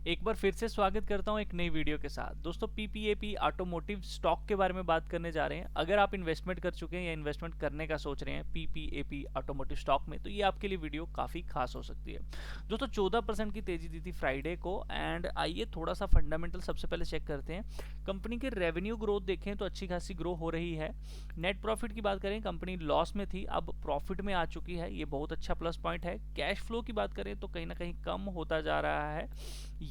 एक बार फिर से स्वागत करता हूं एक नई वीडियो के साथ। दोस्तों पीपीएपी ऑटोमोटिव स्टॉक के बारे में बात करने जा रहे हैं। अगर आप इन्वेस्टमेंट कर चुके हैं या इन्वेस्टमेंट करने का सोच रहे हैं पीपीएपी ऑटोमोटिव स्टॉक में, तो ये आपके लिए वीडियो काफ़ी खास हो सकती है। दोस्तों 14% की तेजी दी थी फ्राइडे को। एंड आइए थोड़ा सा फंडामेंटल सबसे पहले चेक करते हैं। कंपनी के रेवेन्यू ग्रोथ देखें तो अच्छी खासी ग्रो हो रही है। नेट प्रॉफिट की बात करें, कंपनी लॉस में थी, अब प्रॉफिट में आ चुकी है, ये बहुत अच्छा प्लस पॉइंट है। कैश फ्लो की बात करें तो कहीं ना कहीं कम होता जा रहा है,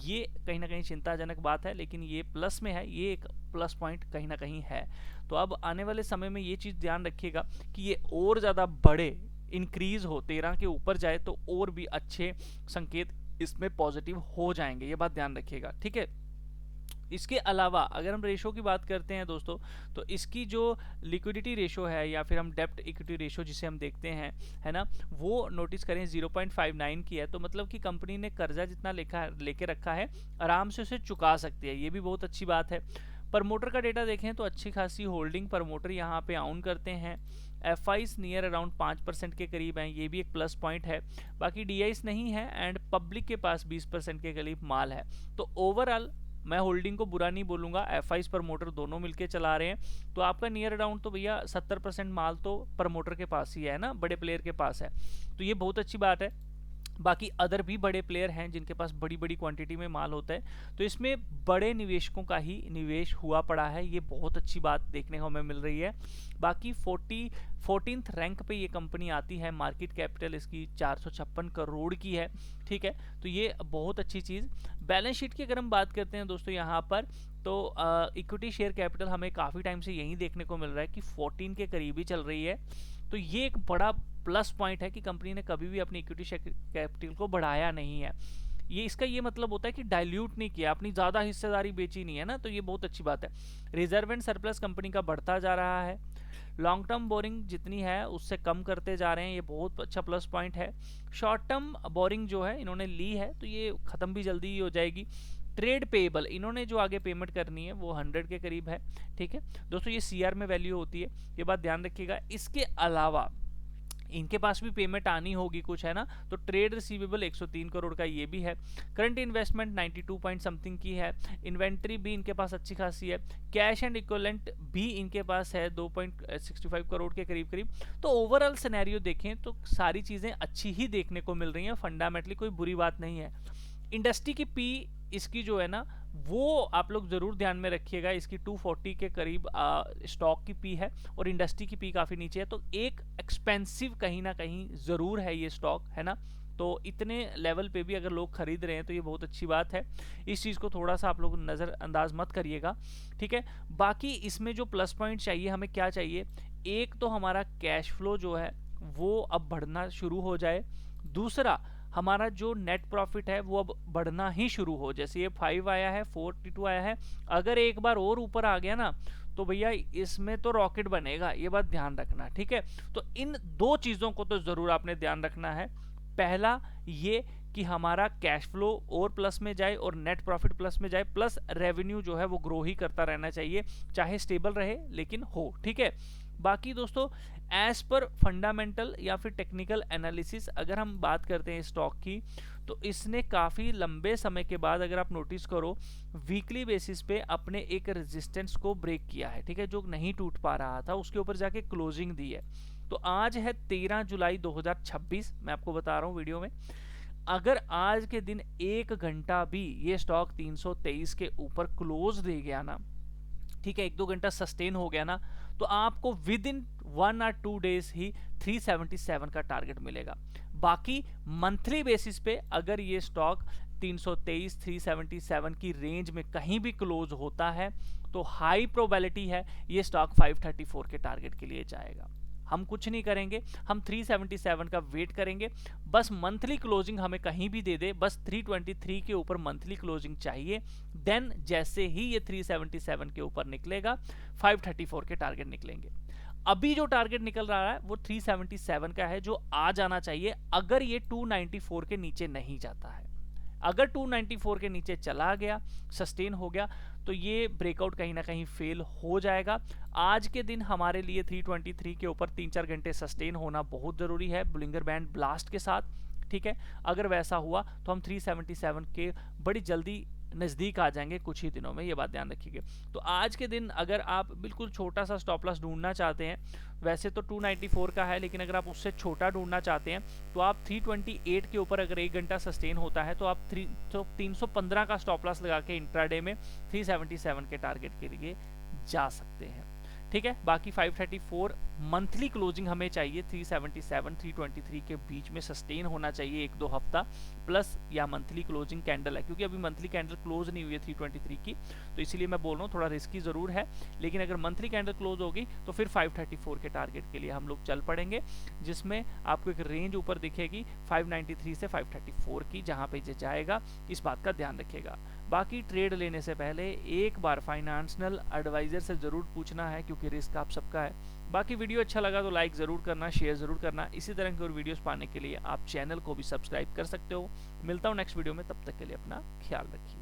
ये कहीं ना कहीं चिंताजनक बात है, लेकिन ये प्लस में है, ये एक प्लस पॉइंट कहीं ना कहीं है। तो अब आने वाले समय में ये चीज़ ध्यान रखिएगा कि ये और ज़्यादा बढ़े, इंक्रीज हो, 13 के ऊपर जाए तो और भी अच्छे संकेत इसमें पॉजिटिव हो जाएंगे, ये बात ध्यान रखिएगा, ठीक है। इसके अलावा अगर हम रेशो की बात करते हैं दोस्तों, तो इसकी जो लिक्विडिटी रेशो है या फिर हम डेप्ट इक्विटी रेशो जिसे हम देखते हैं, है ना, वो नोटिस करें 0.59 की है। तो मतलब कि कंपनी ने कर्जा जितना लेके रखा है आराम से उसे चुका सकती है, ये भी बहुत अच्छी बात है। प्रमोटर का डेटा देखें तो अच्छी खासी होल्डिंग प्रमोटर यहाँ पे आउन करते हैं। एफ आईस नियर अराउंड 5% के करीब हैं, ये भी एक प्लस पॉइंट है। बाकी डी आईस नहीं है एंड पब्लिक के पास 20% के करीब माल है। तो ओवरऑल मैं होल्डिंग को बुरा नहीं बोलूंगा, एफ आईस प्रमोटर दोनों मिलके चला रहे हैं, तो आपका नियर अराउंड तो भैया 70% माल तो प्रमोटर के पास ही है ना, बड़े प्लेयर के पास है, तो ये बहुत अच्छी बात है। बाकी अदर भी बड़े प्लेयर हैं जिनके पास बड़ी बड़ी क्वांटिटी में माल होता है, तो इसमें बड़े निवेशकों का ही निवेश हुआ पड़ा है, ये बहुत अच्छी बात देखने को हमें मिल रही है। बाकी 14th रैंक पे ये कंपनी आती है, मार्केट कैपिटल इसकी 456 करोड़ की है, ठीक है, तो ये बहुत अच्छी चीज़। बैलेंस शीट की अगर हम बात करते हैं दोस्तों यहाँ पर, तो इक्विटी शेयर कैपिटल हमें काफ़ी टाइम से यही देखने को मिल रहा है कि 14 के करीब ही चल रही है, तो ये एक बड़ा प्लस पॉइंट है कि कंपनी ने कभी भी अपनी इक्विटी कैपिटल को बढ़ाया नहीं है। ये इसका ये मतलब होता है कि डाइल्यूट नहीं किया, अपनी ज़्यादा हिस्सेदारी बेची नहीं है ना, तो ये बहुत अच्छी बात है। रिजर्व एंड सरप्लस कंपनी का बढ़ता जा रहा है। लॉन्ग टर्म बोरिंग जितनी है उससे कम करते जा रहे हैं, ये बहुत अच्छा प्लस पॉइंट है। शॉर्ट टर्म बोरिंग जो है इन्होंने ली है, तो ये ख़त्म भी जल्दी ही हो जाएगी। ट्रेड पेएबल इन्होंने जो आगे पेमेंट करनी है वो 100 के करीब है, ठीक है दोस्तों, ये सीआर में वैल्यू होती है, ये बात ध्यान रखिएगा। इसके अलावा इनके पास भी पेमेंट आनी होगी कुछ, है ना, तो ट्रेड रिसीवेबल 103 करोड़ का ये भी है। करंट इन्वेस्टमेंट 92 पॉइंट समथिंग की है। इन्वेंट्री भी इनके पास अच्छी खासी है। कैश एंड इक्विवेलेंट भी इनके पास है 2.65 करोड़ के करीब करीब। तो ओवरऑल सिनेरियो देखें तो सारी चीज़ें अच्छी ही देखने को मिल रही हैं, फंडामेंटली कोई बुरी बात नहीं है। इंडस्ट्री की पी इसकी जो है ना, वो आप लोग ज़रूर ध्यान में रखिएगा, इसकी 240 के करीब स्टॉक की पी है और इंडस्ट्री की पी काफ़ी नीचे है, तो एक एक्सपेंसिव कहीं ना कहीं ज़रूर है ये स्टॉक, है ना। तो इतने लेवल पे भी अगर लोग खरीद रहे हैं तो ये बहुत अच्छी बात है, इस चीज़ को थोड़ा सा आप लोग नज़रअंदाज मत करिएगा, ठीक है। बाकी इसमें जो प्लस पॉइंट चाहिए, हमें क्या चाहिए, एक तो हमारा कैश फ्लो जो है वो अब बढ़ना शुरू हो जाए, दूसरा हमारा जो नेट प्रॉफिट है वो अब बढ़ना ही शुरू हो। जैसे ये 5 आया है, 42 आया है, अगर एक बार और ऊपर आ गया ना तो भैया इसमें तो रॉकेट बनेगा, ये बात ध्यान रखना, ठीक है। तो इन दो चीज़ों को तो ज़रूर आपने ध्यान रखना है। पहला ये कि हमारा कैश फ्लो और प्लस में जाए और नेट प्रॉफिट प्लस में जाए, प्लस रेवेन्यू जो है वो ग्रो ही करता रहना चाहिए, चाहे स्टेबल रहे लेकिन हो, ठीक है। बाकी दोस्तों एज पर फंडामेंटल या फिर टेक्निकल एनालिसिस अगर हम बात करते हैं स्टॉक की, तो इसने काफ़ी लंबे समय के बाद अगर आप नोटिस करो वीकली बेसिस पे अपने एक रेजिस्टेंस को ब्रेक किया है, ठीक है, जो नहीं टूट पा रहा था उसके ऊपर जाके क्लोजिंग दी है। तो आज है 13 जुलाई 2026, मैं आपको बता रहा हूँ वीडियो में, अगर आज के दिन 1 घंटा भी ये स्टॉक 323 के ऊपर क्लोज दे गया ना, ठीक है, 1-2 घंटा सस्टेन हो गया ना, तो आपको विद इन 1 और 2 डेज ही 377 का टारगेट मिलेगा। बाकी मंथली बेसिस पे अगर ये स्टॉक 323 377 की रेंज में कहीं भी क्लोज होता है तो हाई प्रोबेबिलिटी है ये स्टॉक 534 के टारगेट के लिए जाएगा। हम कुछ नहीं करेंगे, हम 377 का वेट करेंगे, बस मंथली क्लोजिंग हमें कहीं भी दे दे, बस 323 के ऊपर मंथली क्लोजिंग चाहिए। देन जैसे ही ये 377 के ऊपर निकलेगा 534 के टारगेट निकलेंगे। अभी जो टारगेट निकल रहा है वो 377 का है, जो आ जाना चाहिए अगर ये 294 के नीचे नहीं जाता है। अगर 294 के नीचे चला गया, सस्टेन हो गया, तो ये ब्रेकआउट कहीं ना कहीं फेल हो जाएगा। आज के दिन हमारे लिए 323 के ऊपर 3-4 घंटे सस्टेन होना बहुत ज़रूरी है, बुलिंगर बैंड ब्लास्ट के साथ। ठीक है, अगर वैसा हुआ तो हम 377 के बड़ी जल्दी नज़दीक आ जाएंगे कुछ ही दिनों में, ये बात ध्यान रखिएगा। तो आज के दिन अगर आप बिल्कुल छोटा सा स्टॉप लॉस ढूंढना चाहते हैं, वैसे तो 294 का है, लेकिन अगर आप उससे छोटा ढूंढना चाहते हैं तो आप 328 के ऊपर अगर 1 घंटा सस्टेन होता है तो आप 315 का स्टॉप लॉस लगा के इंट्राडे में 377 के टारगेट के लिए जा सकते हैं। ठीक है, बाकी 534 मंथली क्लोजिंग हमें चाहिए, 377 323 के बीच में सस्टेन होना चाहिए 1-2 हफ्ता प्लस, या मंथली क्लोजिंग कैंडल है, क्योंकि अभी मंथली कैंडल क्लोज नहीं हुई है 323 की, तो इसीलिए मैं बोल रहा हूँ थोड़ा रिस्की जरूर है, लेकिन अगर मंथली कैंडल क्लोज होगी तो फिर 534 के टारगेट के लिए हम लोग चल पड़ेंगे, जिसमें आपको एक रेंज ऊपर दिखेगी 593 से 534 की, जहां पे जाएगा, इस बात का ध्यान रखिएगा। बाकी ट्रेड लेने से पहले एक बार फाइनेंशियल एडवाइजर से जरूर पूछना है, क्योंकि रिस्क आप सबका है। बाकी वीडियो अच्छा लगा तो लाइक जरूर करना, शेयर जरूर करना। इसी तरह की और वीडियोस पाने के लिए आप चैनल को भी सब्सक्राइब कर सकते हो। मिलता हूँ नेक्स्ट वीडियो में, तब तक के लिए अपना ख्याल रखिए।